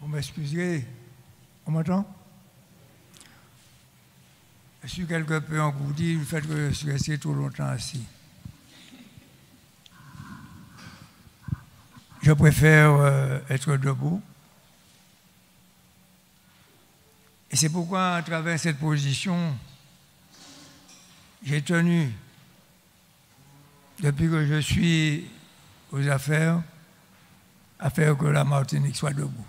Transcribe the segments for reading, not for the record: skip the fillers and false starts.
Vous m'excuserez. On m'entend? Je suis quelque peu engourdi du fait que je suis resté trop longtemps assis. Je préfère être debout. Et c'est pourquoi, à travers cette position, j'ai tenu, depuis que je suis aux affaires, à faire que la Martinique soit debout.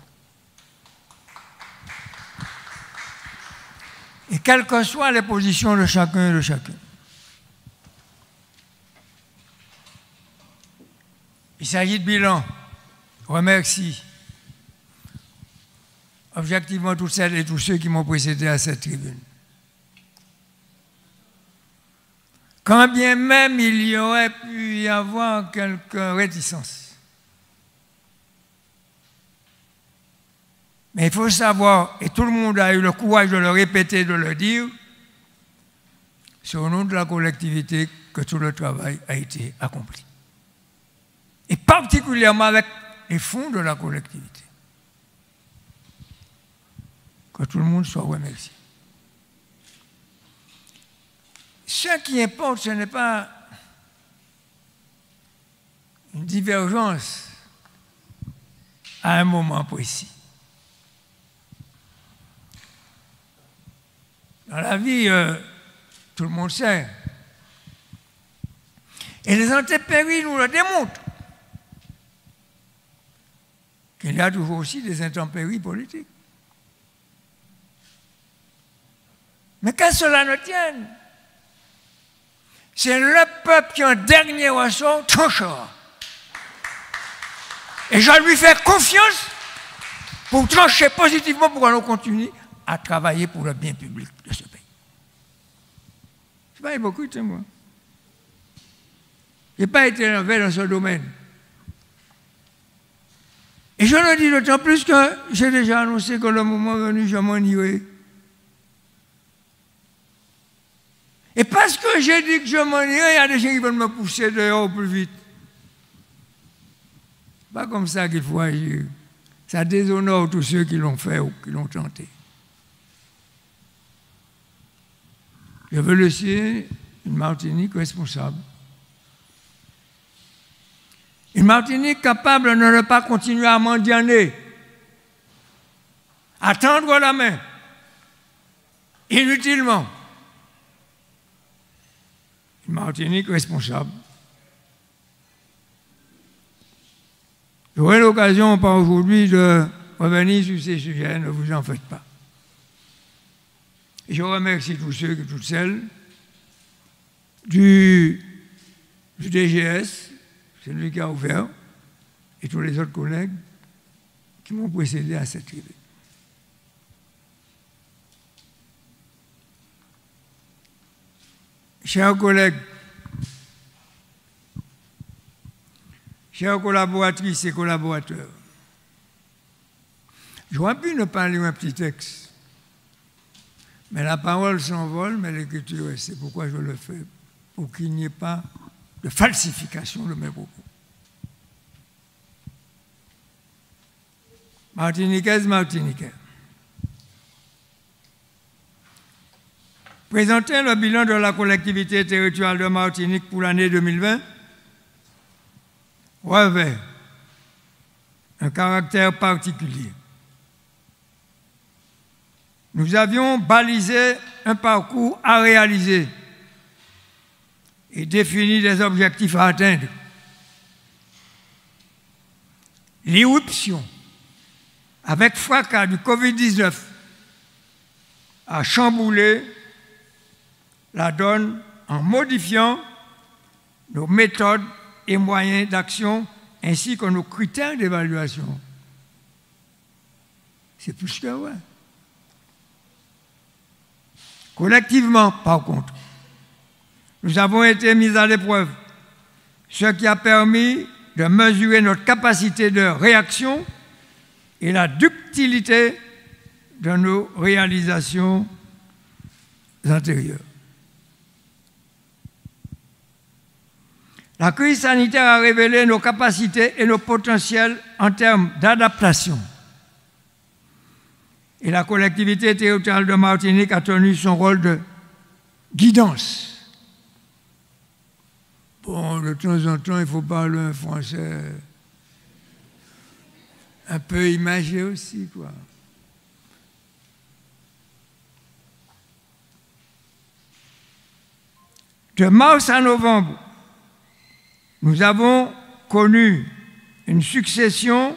Et quelles que soient les positions de chacun et de chacune. Il s'agit de bilan. Remercie objectivement toutes celles et tous ceux qui m'ont précédé à cette tribune. Quand bien même il y aurait pu y avoir quelques réticences. Mais il faut savoir, et tout le monde a eu le courage de le répéter, de le dire, c'est au nom de la collectivité que tout le travail a été accompli. Et particulièrement avec les fonds de la collectivité. Que tout le monde soit remercié. Ce qui importe, ce n'est pas une divergence à un moment précis. Dans la vie, tout le monde sait. Et les intempéries nous le démontrent. Qu'il y a toujours aussi des intempéries politiques. Mais qu'à cela ne tienne, c'est le peuple qui, en dernier ressort, tranchera. Et je lui fais confiance pour trancher positivement pour que l'on continue à travailler pour le bien public de ce pays. Je n'ai pas hypocrite, moi. Je n'ai pas été élevé dans ce domaine. Et je le dis d'autant plus que j'ai déjà annoncé que le moment venu, je m'en irai. Et parce que j'ai dit que je m'en irai, il y a des gens qui veulent me pousser dehors au plus vite. Ce n'est pas comme ça qu'il faut agir. Ça déshonore tous ceux qui l'ont fait ou qui l'ont tenté. Je veux laisser une Martinique responsable. Une Martinique capable de ne pas continuer à mendianter, à tendre la main, inutilement. Une Martinique responsable. J'aurai l'occasion, pas aujourd'hui, de revenir sur ces sujets, ne vous en faites pas. Et je remercie tous ceux et toutes celles du DGS, celui qui a ouvert, et tous les autres collègues qui m'ont précédé à cette tribune. Chers collègues, chères collaboratrices et collaborateurs, j'aurais pu ne pas lire un petit texte, mais la parole s'envole, mais l'écriture, c'est pourquoi je le fais, pour qu'il n'y ait pas de falsification de mes propos. Martiniquaises, Martiniquais. Présenter le bilan de la collectivité territoriale de Martinique pour l'année 2020 revêt un caractère particulier. Nous avions balisé un parcours à réaliser et défini des objectifs à atteindre. L'irruption avec fracas du Covid-19 a chamboulé la donne en modifiant nos méthodes et moyens d'action ainsi que nos critères d'évaluation. C'est plus que vrai. Collectivement, par contre, nous avons été mis à l'épreuve, ce qui a permis de mesurer notre capacité de réaction et la ductilité de nos réalisations antérieures. La crise sanitaire a révélé nos capacités et nos potentiels en termes d'adaptation, Et la collectivité territoriale de Martinique a tenu son rôle de guidance. Bon, de temps en temps, il faut parler un français un peu imagé aussi, quoi. De mars à novembre, nous avons connu une succession,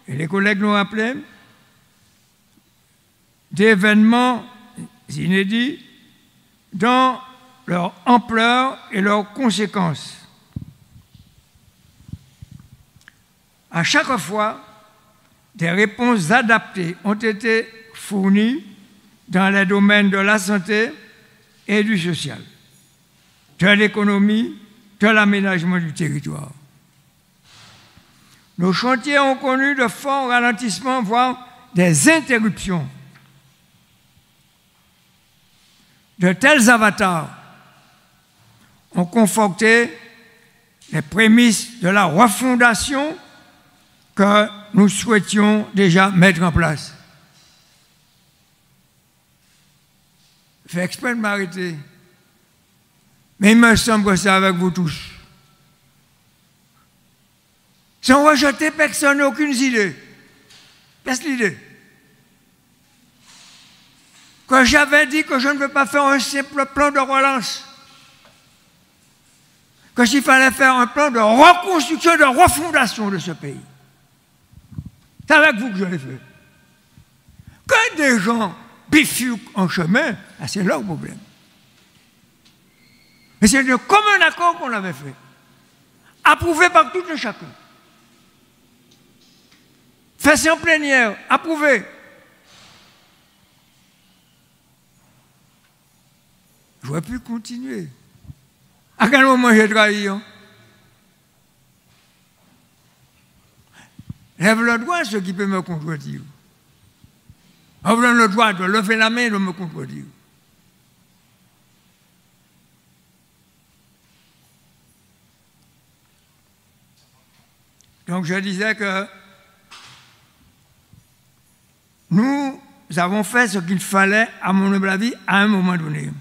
et les collègues l'ont rappelé, d'événements inédits dans leur ampleur et leurs conséquences. À chaque fois, des réponses adaptées ont été fournies dans les domaines de la santé et du social, de l'économie, de l'aménagement du territoire. Nos chantiers ont connu de forts ralentissements, voire des interruptions. De tels avatars ont conforté les prémices de la refondation que nous souhaitions déjà mettre en place. Je fais exprès de m'arrêter, mais il me semble que c'est avec vous tous. Sans rejeter personne, aucune idée. Qu'est-ce l'idée? Que j'avais dit que je ne veux pas faire un simple plan de relance. Que s'il fallait faire un plan de reconstruction, de refondation de ce pays. C'est avec vous que je l'ai fait. Que des gens bifurquent en chemin, c'est leur problème. Mais c'est de commun accord qu'on avait fait. Approuvé par tout et chacun. Fait en plénière, approuvé. J'aurais pu continuer. À quel moment j'ai trahi? Lève le doigt ceux qui peuvent me contredire. On vous donne le droit de lever la main et de me contredire. Donc je disais que nous avons fait ce qu'il fallait, à mon humble avis, à un moment donné.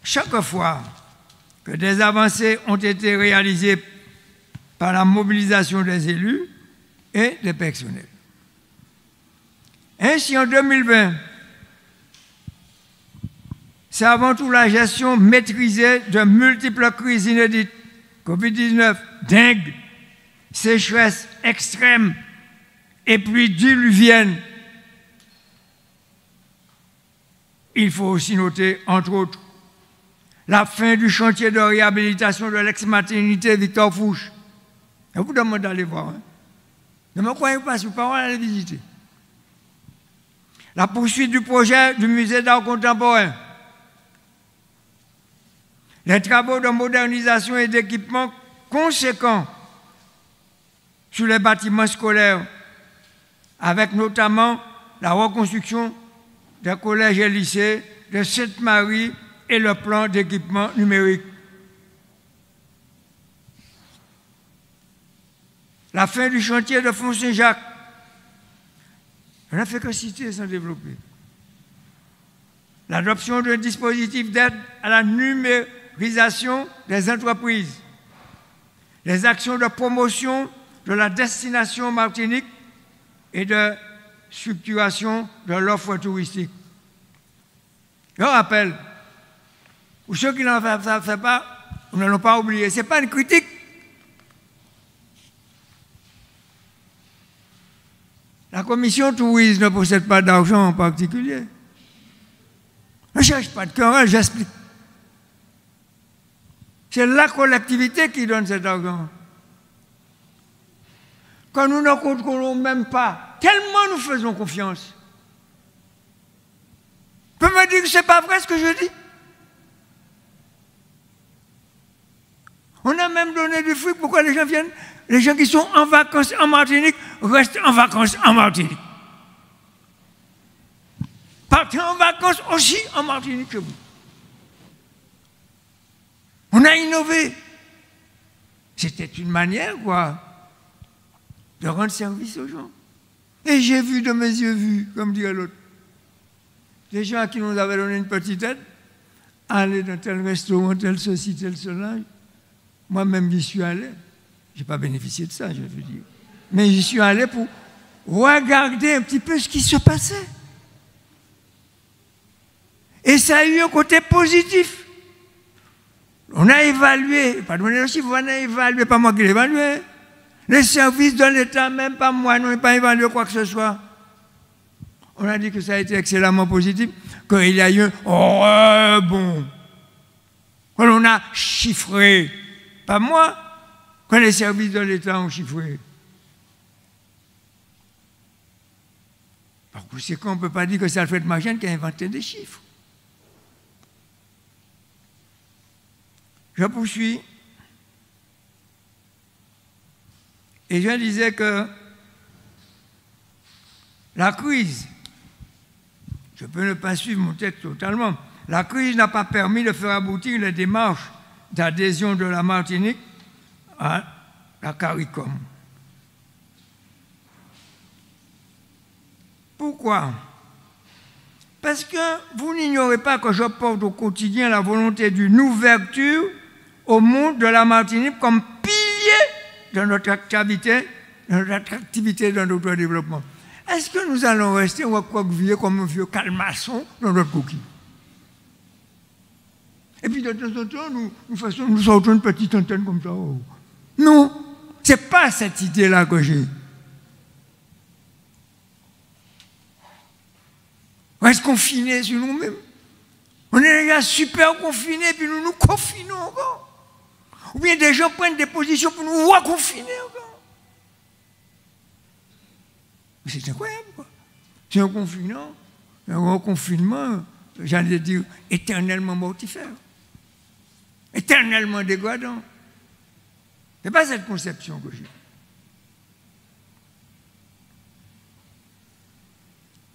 Chaque fois que des avancées ont été réalisées par la mobilisation des élus et des personnels. Ainsi, en 2020, c'est avant tout la gestion maîtrisée de multiples crises inédites, Covid-19, dengue, sécheresse extrême et pluies diluviennes. Il faut aussi noter, entre autres, la fin du chantier de réhabilitation de l'ex-maternité Victor Fouche. Je vous demande d'aller voir. Hein. Ne me croyez pas, si vous pouvez aller visiter. La poursuite du projet du musée d'art contemporain. Les travaux de modernisation et d'équipement conséquents sur les bâtiments scolaires, avec notamment la reconstruction des collèges et lycées de Sainte-Marie et le plan d'équipement numérique. La fin du chantier de Fonds Saint-Jacques. On n'a fait que citer sans développer. L'adoption d'un dispositif d'aide à la numérisation des entreprises. Les actions de promotion de la destination Martinique et de structuration de l'offre touristique. Je rappelle, ou ceux qui n'en font pas, nous n'allons pas oublier. Ce n'est pas une critique. La commission tourisme ne possède pas d'argent en particulier. Ne cherche pas de querelle, j'explique. C'est la collectivité qui donne cet argent. Quand nous ne contrôlons même pas, tellement nous faisons confiance. Vous pouvez me dire que ce n'est pas vrai ce que je dis? On a même donné du fric pour que les gens viennent. Les gens qui sont en vacances en Martinique restent en vacances en Martinique. Partez en vacances aussi en Martinique chez vous. On a innové. C'était une manière, quoi, de rendre service aux gens. Et j'ai vu de mes yeux vus, comme dirait l'autre, des gens à qui nous avaient donné une petite aide, aller dans tel restaurant, tel ceci, tel cela. Moi-même, j'y suis allé. Je n'ai pas bénéficié de ça, je veux dire. Mais j'y suis allé pour regarder un petit peu ce qui se passait. Et ça a eu un côté positif. On a évalué, pas donné le chiffre, on a évalué, pas moi qui l'ai évalué. Les services de l'État, même pas moi, n'ont pas évalué quoi que ce soit. On a dit que ça a été excellemment positif, qu'il y a eu un rebond. Quand on a chiffré, pas moi, quand les services de l'État ont chiffré. Par conséquent, on ne peut pas dire que c'est Alfred Magène qui a inventé des chiffres. Je poursuis. Et je disais que la crise, je peux ne pas suivre mon texte totalement, la crise n'a pas permis de faire aboutir les démarches d'adhésion de la Martinique à la CARICOM. Pourquoi? Parce que vous n'ignorez pas que je porte au quotidien la volonté d'une ouverture au monde de la Martinique comme pilier de notre activité, de notre développement. Est-ce que nous allons rester comme un vieux calmaçon dans notre coquille? Et puis de temps en temps, nous sortons une petite antenne comme ça. Oh. Non, ce n'est pas cette idée-là que j'ai. On reste confinés sur nous-mêmes. On est déjà super confinés, puis nous nous confinons encore. Ou bien des gens prennent des positions pour nous reconfiner encore. C'est incroyable, quoi. C'est un confinement, j'allais dire, éternellement mortifère. Éternellement dégradant. Ce n'est pas cette conception que j'ai.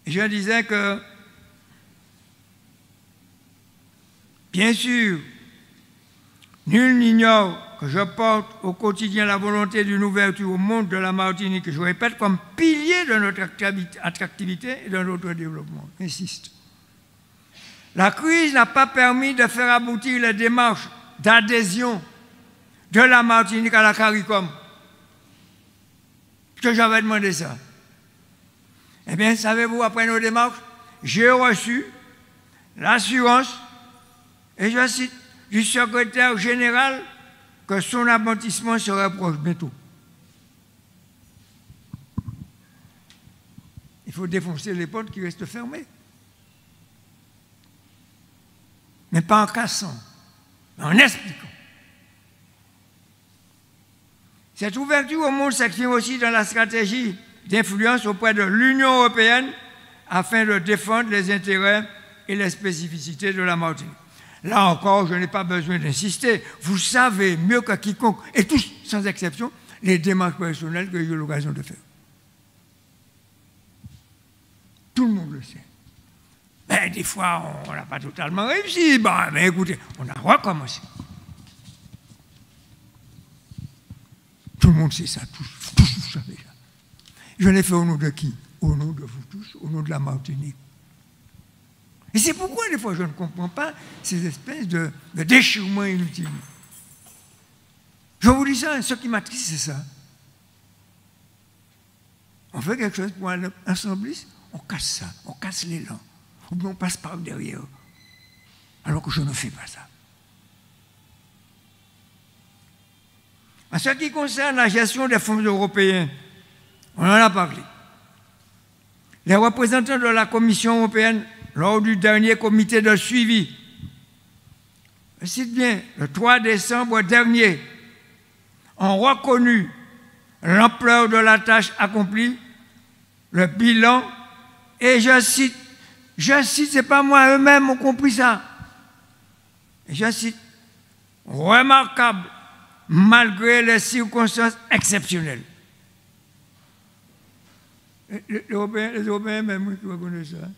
Et je disais que, bien sûr, nul n'ignore que je porte au quotidien la volonté d'une ouverture au monde de la Martinique, que je répète, comme pilier de notre attractivité et de notre développement. J'insiste. La crise n'a pas permis de faire aboutir les démarches d'adhésion de la Martinique à la CARICOM. Que j'avais demandé ça. Eh bien, savez-vous, après nos démarches, j'ai reçu l'assurance, et je cite, du secrétaire général que son aboutissement serait proche bientôt. Il faut défoncer les portes qui restent fermées. Mais pas en cassant, mais en expliquant. Cette ouverture au monde s'exprime aussi dans la stratégie d'influence auprès de l'Union européenne afin de défendre les intérêts et les spécificités de la Martinique. Là encore, je n'ai pas besoin d'insister. Vous savez mieux que quiconque, et tous sans exception, les démarches personnelles que j'ai eu l'occasion de faire. Tout le monde le sait. Mais des fois, on n'a pas totalement réussi. Bon, mais écoutez, on a recommencé. Tout le monde sait ça, tous vous savez ça. Je l'ai fait au nom de qui? Au nom de vous tous, au nom de la Martinique. Et c'est pourquoi, des fois, je ne comprends pas ces espèces de déchirements inutiles. Je vous dis ça, ce qui m'attriste, c'est ça. On fait quelque chose pour un assembliste, on casse ça, on casse l'élan. Ou bien on passe par derrière. Alors que je ne fais pas ça. En ce qui concerne la gestion des fonds européens, on en a parlé. Les représentants de la Commission européenne, lors du dernier comité de suivi, je cite bien, le 3 décembre dernier, ont reconnu l'ampleur de la tâche accomplie, le bilan, et je cite, c'est pas moi, eux-mêmes ont compris ça. Et je cite, remarquable, malgré les circonstances exceptionnelles. Les Européens même qui reconnaissent ça.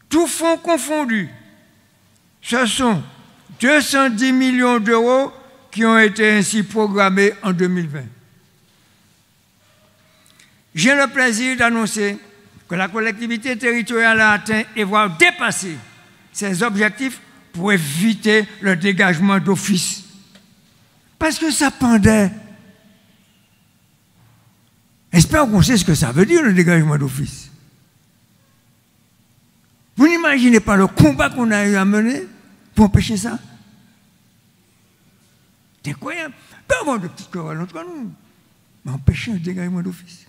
Tout fonds confondu, Ce sont 210 millions d'euros qui ont été ainsi programmés en 2020. J'ai le plaisir d'annoncer que la collectivité territoriale a atteint et voire dépassé ses objectifs pour éviter le dégagement d'office. Parce que ça pendait. J'espère qu'on sait ce que ça veut dire, le dégagement d'office. Vous n'imaginez pas le combat qu'on a eu à mener pour empêcher ça? C'est incroyable. Il peut y avoir de petites querelles entre nous, mais empêcher un dégagement d'office.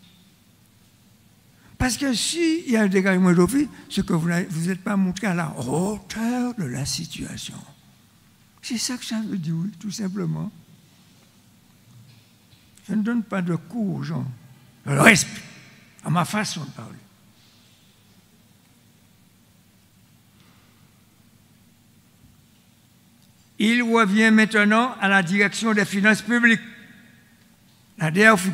Parce que s'il y a un dégagement d'office, c'est que vous n'êtes pas montré à la hauteur de la situation. C'est ça que ça veut dire, oui, tout simplement. Je ne donne pas de cours aux gens. Je le respecte, à ma façon de parler. Il revient maintenant à la direction des finances publiques, la DRFU.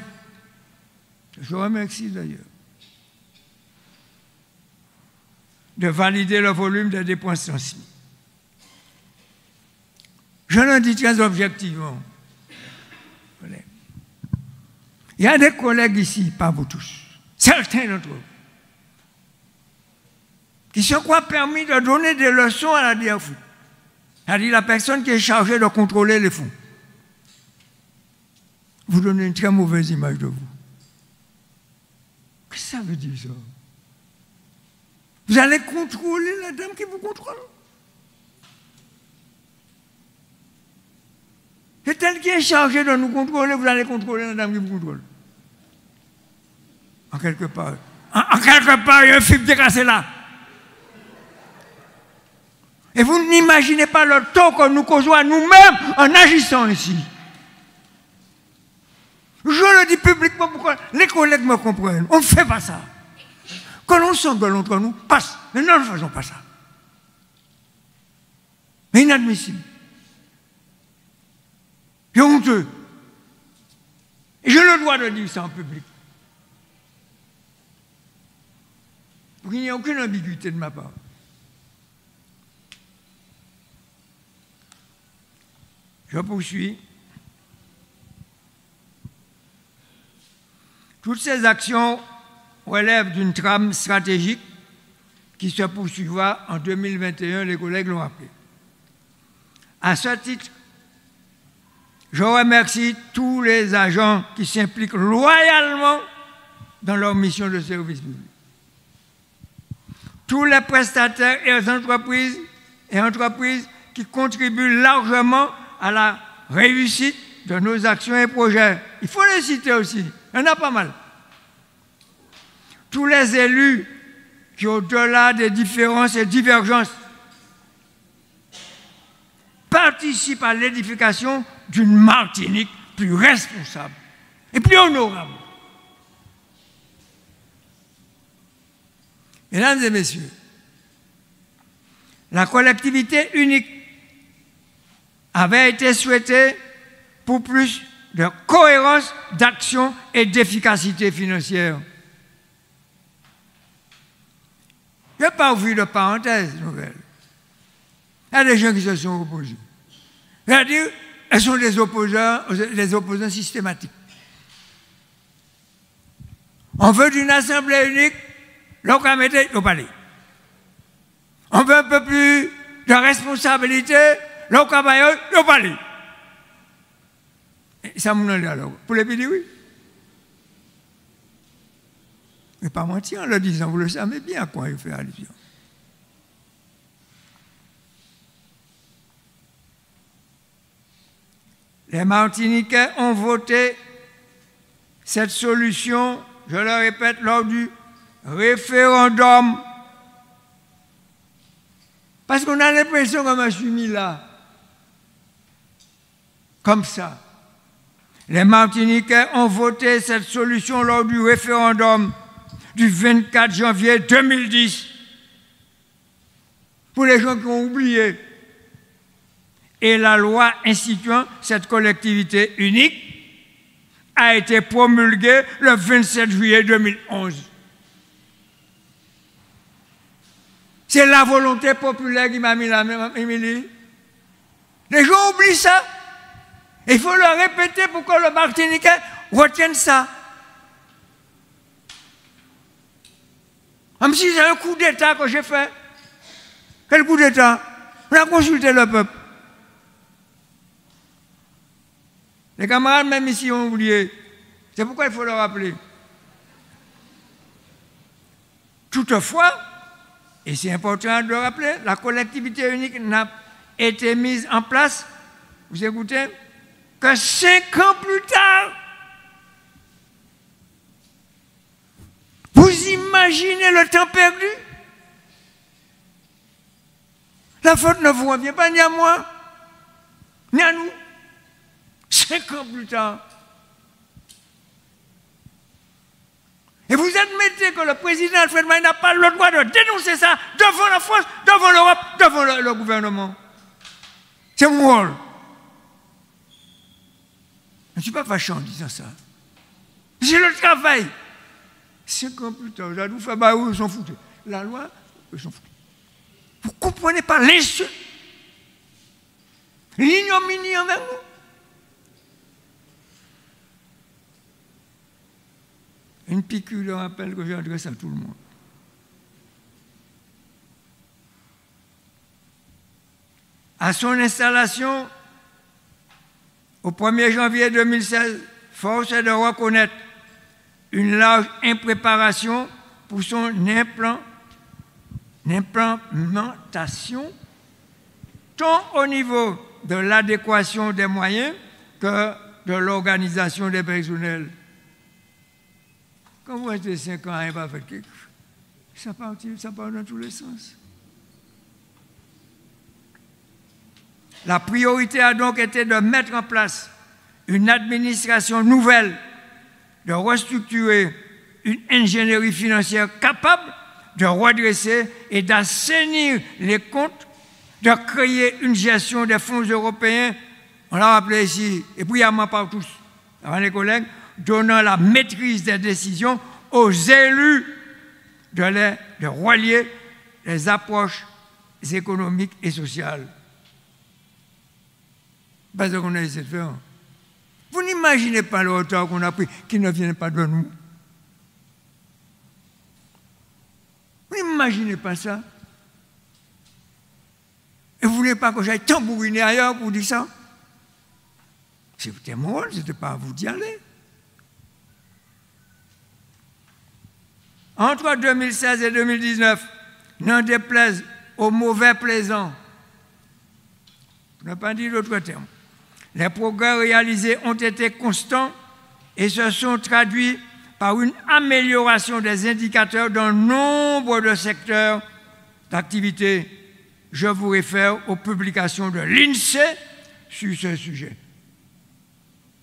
Je remercie d'ailleurs de valider le volume des dépenses transmises. Je le dis très objectivement. Il y a des collègues ici, pas vous tous, certains d'entre eux, qui se croient permis de donner des leçons à la DRFU. C'est-à-dire la personne qui est chargée de contrôler les fonds. Vous donnez une très mauvaise image de vous. Qu'est-ce que ça veut dire ça? Vous allez contrôler la dame qui vous contrôle. C'est elle qui est chargée de nous contrôler, vous allez contrôler la dame qui vous contrôle. En quelque part. En quelque part, il y a un fil décassé là. Et vous n'imaginez pas le tort que nous causons à nous-mêmes en agissant ici. Je le dis publiquement pour que les collègues me comprennent. On ne fait pas ça. Que l'on s'engueule entre nous, passe. Mais nous ne faisons pas ça. C'est inadmissible. C'est honteux. Et j'ai le droit de dire ça en public. Pour qu'il n'y ait aucune ambiguïté de ma part. Je poursuis. Toutes ces actions relèvent d'une trame stratégique qui se poursuivra en 2021, les collègues l'ont appelé. À ce titre, je remercie tous les agents qui s'impliquent loyalement dans leur mission de service public. Tous les prestataires et les entreprises qui contribuent largement à la réussite de nos actions et projets. Il faut les citer aussi, il y en a pas mal. Tous les élus qui, au-delà des différences et divergences, participent à l'édification d'une Martinique plus responsable et plus honorable. Mesdames et messieurs, la collectivité unique avait été souhaitée pour plus de cohérence d'action et d'efficacité financière. Je n'ai pas ouvert de parenthèse nouvelle. Il y a des gens qui se sont opposés. C'est-à-dire, elles sont des opposants systématiques. On veut d'une assemblée unique, l'on va mettre au palais. On veut un peu plus de responsabilité, l'on va mettre au palais. Ça m'en est alors. Pour les pays, oui. Mais pas mentir en le disant, vous le savez bien à quoi il fait allusion. Les Martiniquais ont voté cette solution, je le répète, lors du référendum. Parce qu'on a l'impression que je suis mis là, comme ça. Les Martiniquais ont voté cette solution lors du référendum du 24 janvier 2010. Pour les gens qui ont oublié. Et la loi instituant cette collectivité unique a été promulguée le 27 juillet 2011. C'est la volonté populaire qui m'a mis la même Émilie. Les gens oublient ça. Il faut le répéter pour que le Martiniquais retienne ça. Comme si c'est un coup d'État que j'ai fait. Quel coup d'État? On a consulté le peuple. Les camarades, même ici, ont oublié. C'est pourquoi il faut le rappeler. Toutefois, et c'est important de le rappeler, la collectivité unique n'a été mise en place, vous écoutez, que 5 ans plus tard. Vous imaginez le temps perdu? La faute ne vous revient pas ni à moi, ni à nous. 5 ans plus tard. Et vous admettez que le président Alfred Maï n'a pas le droit de dénoncer ça devant la France, devant l'Europe, devant le gouvernement. C'est mon rôle. Je ne suis pas fâché en disant ça. C'est le travail. 5 ans plus tard, j'ai dit, bah, ils s'en foutent. La loi, ils s'en foutent. Vous ne comprenez pas l'insulte, l'ignominie envers nous. Une piqûre de rappel que j'adresse à tout le monde. À son installation, au 1er janvier 2016, force est de reconnaître une large impréparation pour son implémentation, tant au niveau de l'adéquation des moyens que de l'organisation des personnels. Quand vous restez 5 ans, il va faire quelque chose. Ça part dans tous les sens. La priorité a donc été de mettre en place une administration nouvelle, de restructurer une ingénierie financière capable de redresser et d'assainir les comptes, de créer une gestion des fonds européens, on l'a rappelé ici, et bruyamment par tous, avant les collègues, donnant la maîtrise des décisions aux élus de relier les approches économiques et sociales. Parce qu'on a essayé de faire. Vous n'imaginez pas le retard qu'on a pris qui ne vient pas de nous. Vous n'imaginez pas ça. Et vous ne voulez pas que j'aille tambouriner ailleurs pour dire ça? C'était mon rôle, ce n'était pas à vous d'y aller. Entre 2016 et 2019, n'en déplaise aux mauvais plaisants, je n'ai pas dit d'autres termes, les progrès réalisés ont été constants et se sont traduits par une amélioration des indicateurs dans nombre de secteurs d'activité. Je vous réfère aux publications de l'INSEE sur ce sujet.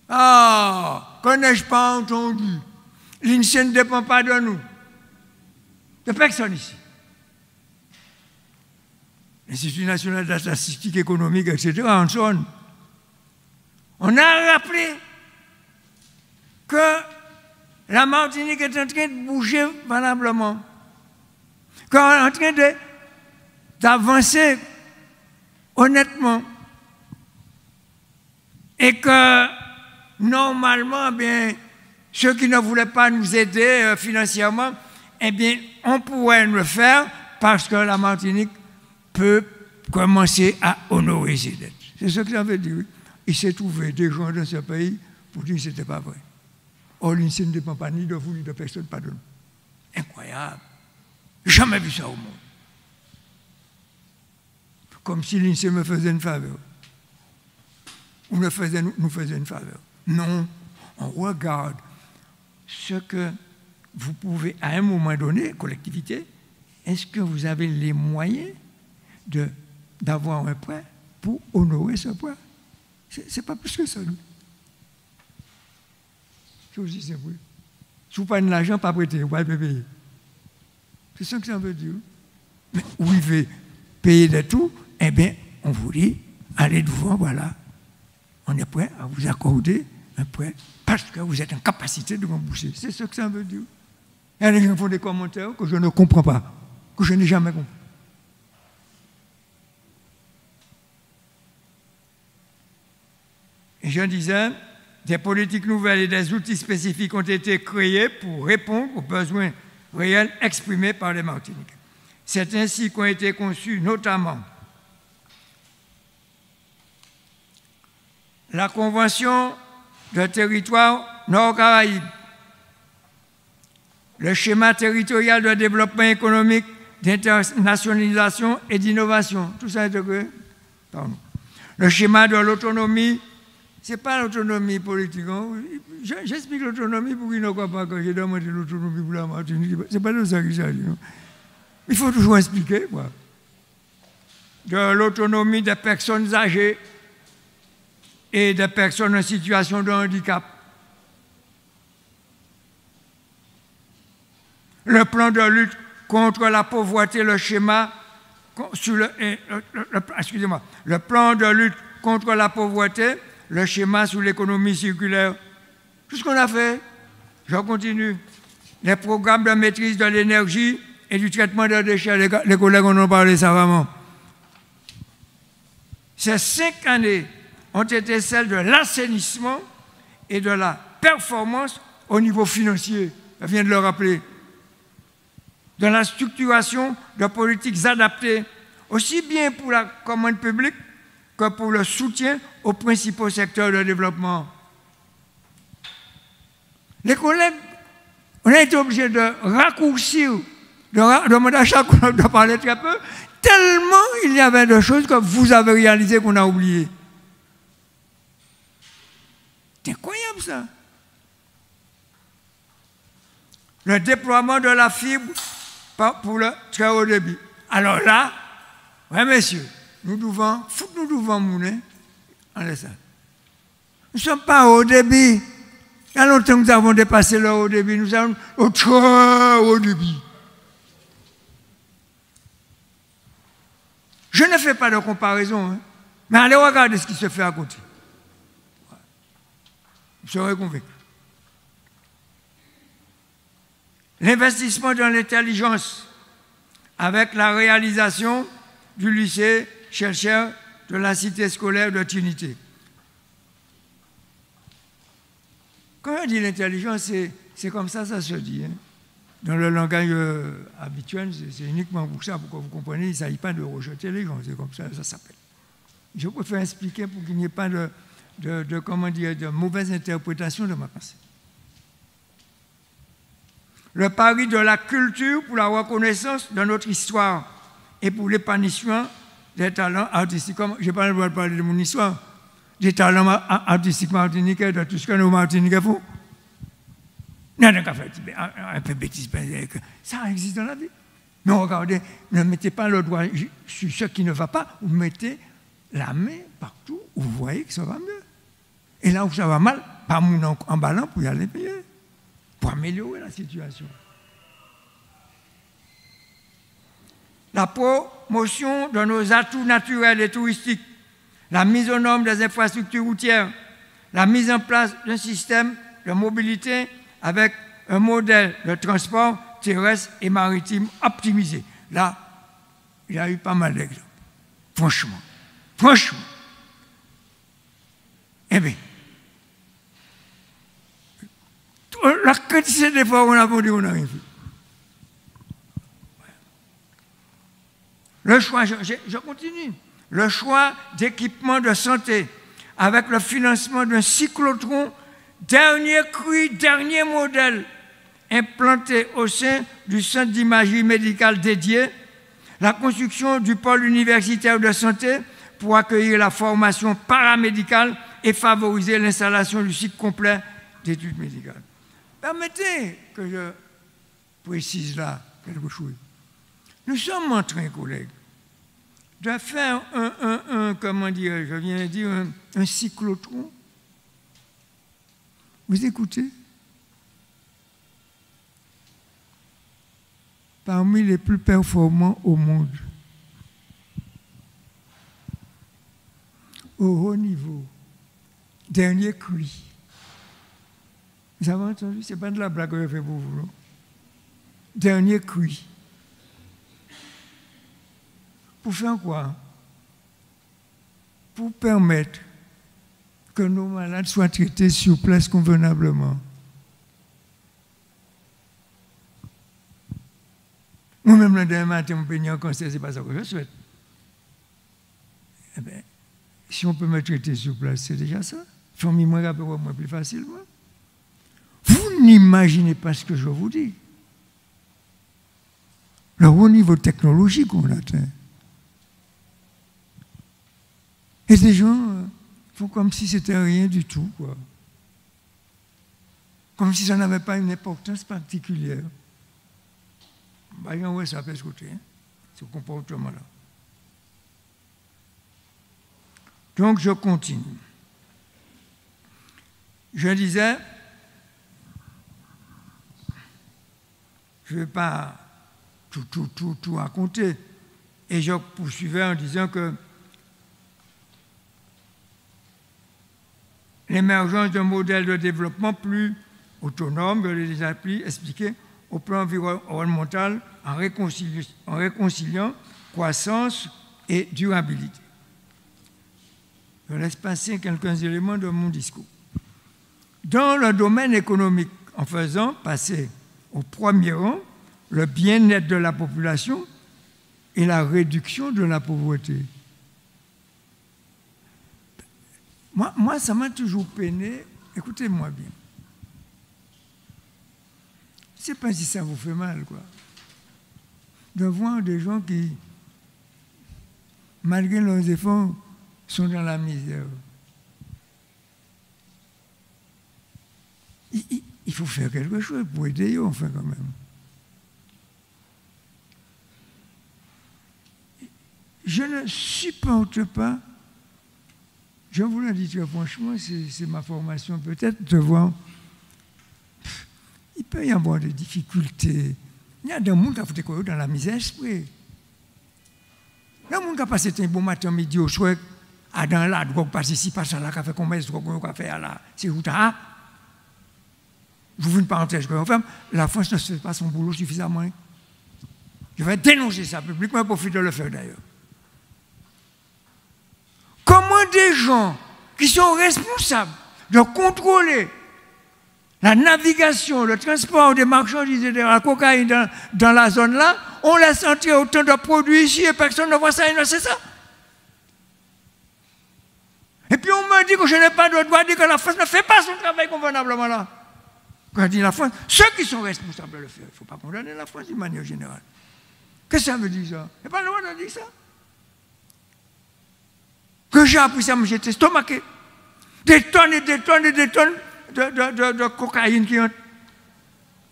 Ah, que n'ai-je pas entendu? L'INSEE ne dépend pas de nous. De personne ici. L'Institut national de la statistique économique, etc., en sonne. On a rappelé que la Martinique est en train de bouger valablement, qu'on est en train d'avancer honnêtement, et que normalement, bien, ceux qui ne voulaient pas nous aider financièrement, eh bien, on pourrait le faire parce que la Martinique peut commencer à honorer ses dettes. C'est ce que ça veut dire. Il s'est trouvé des gens dans ce pays pour dire que ce n'était pas vrai. Or, l'INSEE ne dépend pas ni de vous ni de personne, pas de nous. Incroyable. Jamais vu ça au monde. Comme si l'INSEE me faisait une faveur. Ou nous faisait une faveur. Non, on regarde ce que vous pouvez, à un moment donné, collectivité, est-ce que vous avez les moyens d'avoir un prêt pour honorer ce prêt? C'est pas plus que ça, nous. C'est aussi simple. Si vous n'avez pas l'argent, pas prêter, vous ne pouvez pas payer. C'est ça que ça veut dire. Mais où il veut payer de tout, eh bien, on vous dit, allez devant, voilà. On est prêt à vous accorder un prêt parce que vous êtes en capacité de rembourser. C'est ce que ça veut dire. Il y a des gens qui font des commentaires que je ne comprends pas, que je n'ai jamais compris. Et je disais, des politiques nouvelles et des outils spécifiques ont été créés pour répondre aux besoins réels exprimés par les Martiniquais. C'est ainsi qu'ont été conçus notamment la Convention de territoire Nord-Caraïbes, le schéma territorial de développement économique, d'internationalisation et d'innovation. Tout ça est créé. Pardon. Le schéma de l'autonomie, ce n'est pas l'autonomie politique. Hein. J'explique l'autonomie pour qu'ils ne croient pas que j'ai demandé l'autonomie pour la Martinique. Ce n'est pas de ça qu'il s'agit. Il faut toujours expliquer, quoi. De l'autonomie des personnes âgées et des personnes en situation de handicap. Le plan de lutte contre la pauvreté, le schéma sur le plan de lutte contre la pauvreté, le schéma sur l'économie circulaire. Tout ce qu'on a fait, je continue. Les programmes de maîtrise de l'énergie et du traitement des déchets, les collègues en ont parlé savamment. Ces 5 années ont été celles de l'assainissement et de la performance au niveau financier. Je viens de le rappeler. De la structuration de politiques adaptées, aussi bien pour la commande publique que pour le soutien aux principaux secteurs de développement. Les collègues, on a été obligés de raccourcir, de demander à chaque collègue de parler très peu, tellement il y avait de choses que vous avez réalisées qu'on a oubliées. C'est incroyable ça. Le déploiement de la fibre pour le très haut débit. Alors là, oui messieurs, nous devons, mouler, en laissant. Nous ne sommes pas au haut débit. Il y a longtemps que nous avons dépassé le haut débit, nous sommes au très haut débit. Je ne fais pas de comparaison, hein, mais allez regarder ce qui se fait à côté. Vous serez convaincus. L'investissement dans l'intelligence avec la réalisation du lycée chercheur de la cité scolaire de Trinité. Quand on dit l'intelligence, c'est comme ça se dit. Hein. Dans le langage habituel, c'est uniquement pour ça, pour que vous compreniez, il ne s'agit pas de rejeter les gens, c'est comme ça ça s'appelle. Je préfère expliquer pour qu'il n'y ait pas de mauvaise interprétation de ma pensée. Le pari de la culture pour la reconnaissance de notre histoire et pour l'épanouissement des talents artistiques. Je n'ai pas le droit de parler de mon histoire, des talents artistiques martiniquais, de tout ce que nos Martiniquais font. Non, non, un peu bêtise, ça existe dans la vie. Mais regardez, ne mettez pas le doigt sur ce qui ne va pas, vous mettez la main partout où vous voyez que ça va mieux. Et là où ça va mal, pas mon emballant pour y aller payer. Pour améliorer la situation. La promotion de nos atouts naturels et touristiques, la mise aux normes des infrastructures routières, la mise en place d'un système de mobilité avec un modèle de transport terrestre et maritime optimisé. Là, il y a eu pas mal d'exemples. Franchement. Eh bien, la quantité d'efforts qu'on a produit, on a rien fait. Le choix, je continue. Le choix d'équipements de santé avec le financement d'un cyclotron dernier cru, dernier modèle implanté au sein du centre d'imagerie médicale dédié, la construction du pôle universitaire de santé pour accueillir la formation paramédicale et favoriser l'installation du cycle complet d'études médicales. Permettez que je précise là quelque chose. Nous sommes en train, collègues, de faire comment dire, je viens de dire, un cyclotron. Vous écoutez? Parmi les plus performants au monde. Au haut niveau. Dernier cri. Vous avez entendu? Ce n'est pas de la blague que je fais pour vous. Non? Dernier cri. Pour faire quoi? Pour permettre que nos malades soient traités sur place convenablement. Moi-même, le dernier matin, mon peignant cancer, ce n'est pas ça que je souhaite. Eh bien, si on peut me traiter sur place, c'est déjà ça. Famille, moi, rappelle-moi plus facilement. Vous n'imaginez pas ce que je vous dis. Le haut niveau technologique qu'on atteint. Et ces gens font comme si c'était rien du tout, quoi. Comme si ça n'avait pas une importance particulière. Bah, ouais, ça peut se côté, hein, ce comportement-là. Donc, je continue. Je disais, je ne vais pas tout raconter. Et je poursuivais en disant que l'émergence d'un modèle de développement plus autonome, je l'ai déjà expliqué, au plan environnemental, en réconciliant croissance et durabilité. Je laisse passer quelques éléments de mon discours. Dans le domaine économique, en faisant passer au premier rang le bien-être de la population et la réduction de la pauvreté. Moi, ça m'a toujours peiné, écoutez-moi bien. Je ne sais pas si ça vous fait mal, quoi, de voir des gens qui, malgré leurs efforts, sont dans la misère. Il faut faire quelque chose pour aider eux, enfin, quand même. Je ne supporte pas, je vous le dis très franchement, c'est ma formation peut-être, de voir, il peut y avoir des difficultés. Il y a des gens qui ont fait dans la misère esprit. Il y a des gens qui ont passé un bon matin, midi, au soir, à dans la drogue, parce ici, passe là, qui a fait combien de drogue, qui a fait là, c'est où t'as. Je vous fais une parenthèse, la France ne fait pas son boulot suffisamment. Je vais dénoncer ça publiquement, profite de le faire d'ailleurs. Comment des gens qui sont responsables de contrôler la navigation, le transport des marchandises et de la cocaïne dans la zone là, on laisse entrer autant de produits ici et personne ne voit ça et ne sait ça. Et puis on me dit que je n'ai pas de droit de dire que la France ne fait pas son travail convenablement là. Quand je dis la France, ceux qui sont responsables le font. Il ne faut pas condamner la France d'une manière générale. Qu'est-ce que ça veut dire ça? Il n'y a pas le droit de dire ça. Que j'ai appris ça, j'étais estomaqué. Des tonnes et des tonnes et des tonnes de cocaïne qui ont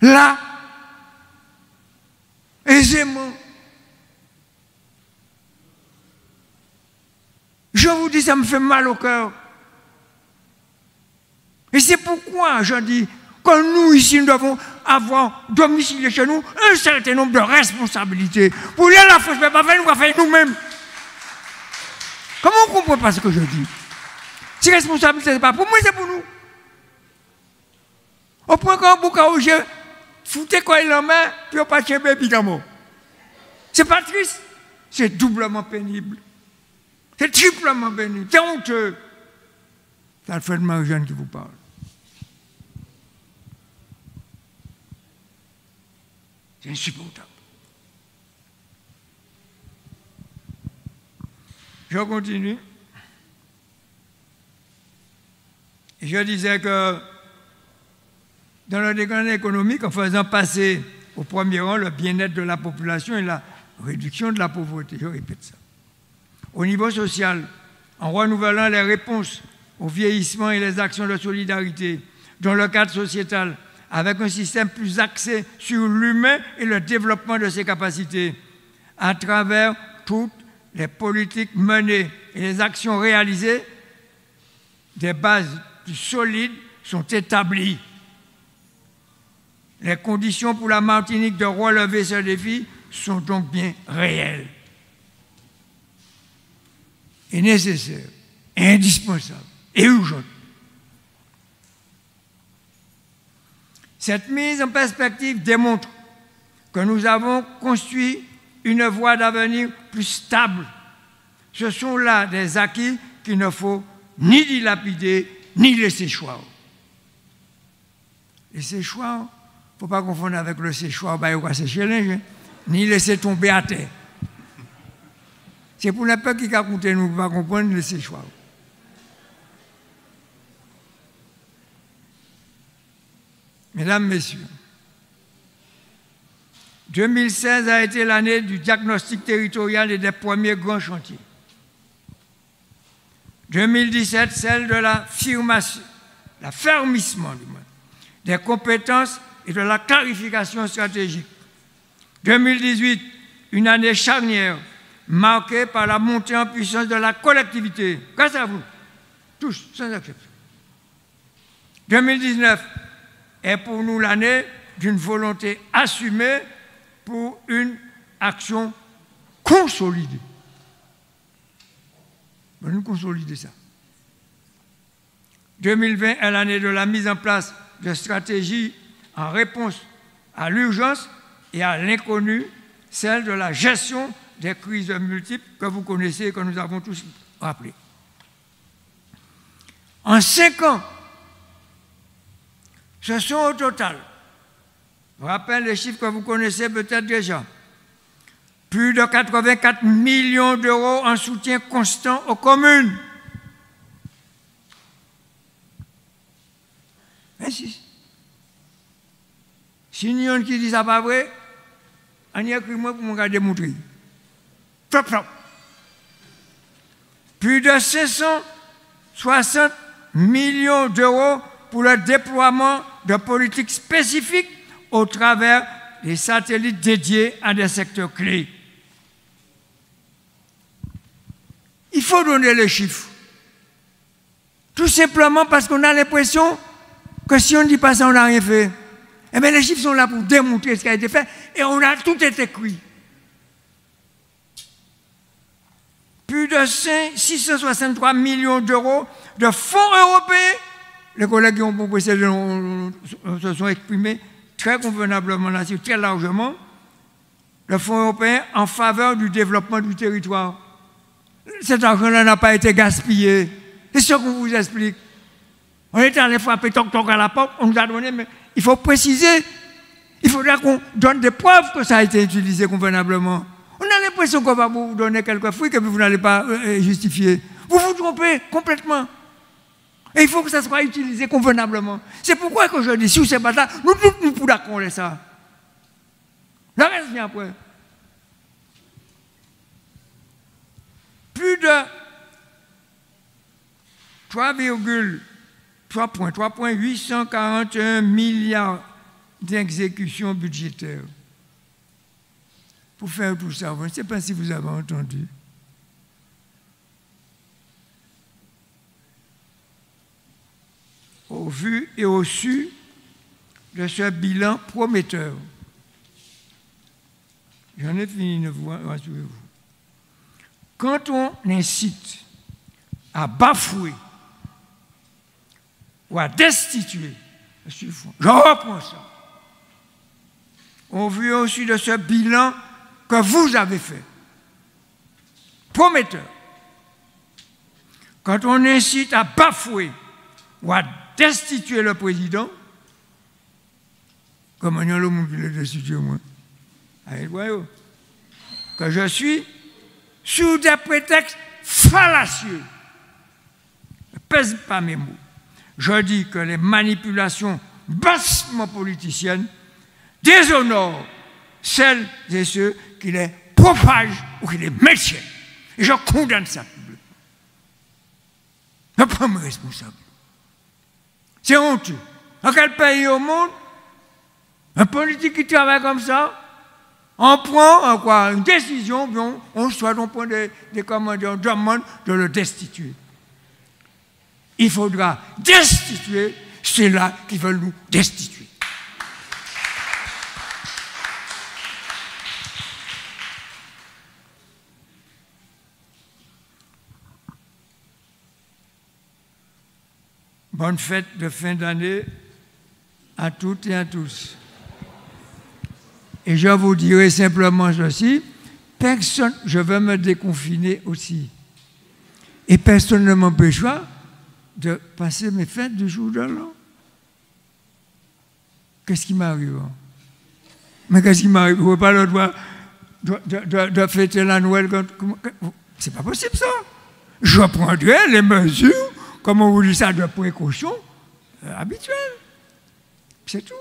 là, aisément. Je vous dis, ça me fait mal au cœur. Et c'est pourquoi je dis que nous, ici, nous devons avoir domicilié chez nous un certain nombre de responsabilités. Pour dire la France, ne peut pas faire, nous va faire nous-mêmes. Comment on ne comprend pas ce que je dis? Si responsabilité, ce n'est pas pour moi, c'est pour nous. Au point qu'en bouca où j'ai foutu quoi il en main, puis on pas chez bébé d'amour. C'est pas triste, c'est doublement pénible. C'est triplement pénible, c'est honteux. C'est Alfred Marie-Jeanne qui vous parle. C'est insupportable. Je continue. Je disais que dans le déclin économique, en faisant passer au premier rang le bien-être de la population et la réduction de la pauvreté, je répète ça. Au niveau social, en renouvelant les réponses au vieillissement et les actions de solidarité dans le cadre sociétal, avec un système plus axé sur l'humain et le développement de ses capacités, à travers toutes les politiques menées et les actions réalisées, des bases plus solides sont établies. Les conditions pour la Martinique de relever ce défi sont donc bien réelles et nécessaires, et indispensables et urgentes. Cette mise en perspective démontre que nous avons construit une voie d'avenir plus stable. Ce sont là des acquis qu'il ne faut ni dilapider, ni laisser choir. Laisser choir, il ne faut pas confondre avec le séchoir, ni laisser tomber à terre. C'est pour la peur qui a compté, nous ne pouvons pas comprendre le séchoir. Mesdames, Messieurs, 2016 a été l'année du diagnostic territorial et des premiers grands chantiers. 2017, celle de l'affermissement des compétences et de la clarification stratégique. 2018, une année charnière marquée par la montée en puissance de la collectivité. Grâce à vous, tous, sans exception. 2019 est pour nous l'année d'une volonté assumée pour une action consolidée. On nous consolider ça. 2020 est l'année de la mise en place de stratégies en réponse à l'urgence et à l'inconnu, celle de la gestion des crises multiples que vous connaissez et que nous avons tous rappelées. En 5 ans, ce sont au total, je rappelle les chiffres que vous connaissez peut-être déjà, plus de 84 millions d'euros en soutien constant aux communes. 26. Si il y a un qui dit ça pas vrai, on y a écrit moi pour me garder montrer. Plus de 560 millions d'euros pour le déploiement de politiques spécifiques au travers des satellites dédiés à des secteurs clés. Il faut donner les chiffres. Tout simplement parce qu'on a l'impression que si on ne dit pas ça, on n'a rien fait. Eh bien, les chiffres sont là pour démontrer ce qui a été fait et on a tout été écrit. Plus de 663 millions d'euros de fonds européens. Les collègues qui ont proposé se sont exprimés très convenablement là-dessus, très largement. Le fonds européen en faveur du développement du territoire. Cet argent-là n'a pas été gaspillé. C'est ce qu'on vous explique. On est allé frapper toc-toc à la porte, on nous a donné, mais il faut préciser. Il faudra qu'on donne des preuves que ça a été utilisé convenablement. On a l'impression qu'on va vous donner quelques fruits que vous n'allez pas justifier. Vous vous trompez complètement. Et il faut que ça soit utilisé convenablement. C'est pourquoi que je dis, si c'est pas ça, nous pouvons d'accord ça. Le reste vient après. Plus de 3,841 milliards d'exécutions budgétaires. Pour faire tout ça, je ne sais pas si vous avez entendu. Au vu et au su de ce bilan prometteur. J'en ai fini de vous rassurez-vous. Quand on incite à bafouer ou à destituer, je reprends ça. Au vu et au su de ce bilan que vous avez fait, prometteur. Quand on incite à bafouer ou à destituer le président, comment il y a le monde qui l'a destitué, moi? Que je suis sous des prétextes fallacieux. Ne pèse pas mes mots. Je dis que les manipulations bassement politiciennes déshonorent celles et ceux qui les propagent ou qui les maintiennent. Et je condamne ça publiquement. Je ne prends pas responsable. C'est honteux. Dans quel pays au monde, un politique qui travaille comme ça, on prend une décision, on prend des commandes, on demande de le destituer. Il faudra destituer ceux-là qui veulent nous destituer. Bonne fête de fin d'année à toutes et à tous. Et je vous dirai simplement ceci, personne, je veux me déconfiner aussi. Et personne ne m'empêchera de passer mes fêtes du jour de l'an. Qu'est-ce qui m'arrive? Mais qu'est-ce qui m'arrive? Je ne veux pas le droit de fêter la Noël. C'est pas possible ça. Je prendrai les mesures, comme on vous dit ça, de précaution habituelles. C'est tout.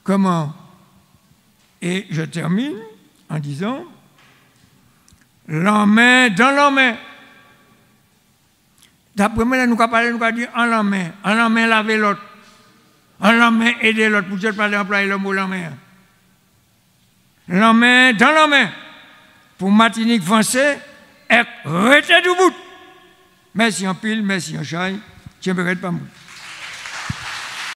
Comment? Et je termine en disant, l'en main dans l'en main. D'après moi, nous avons parlé, nous avons dit en l'en main laver l'autre, en l'en main aider l'autre, pour ne pas employer le mot l'en main. L'en main dans l'en main. Pour Martinique français, et restez debout. Merci en pile, merci en chaille, je ne peux pas mourir.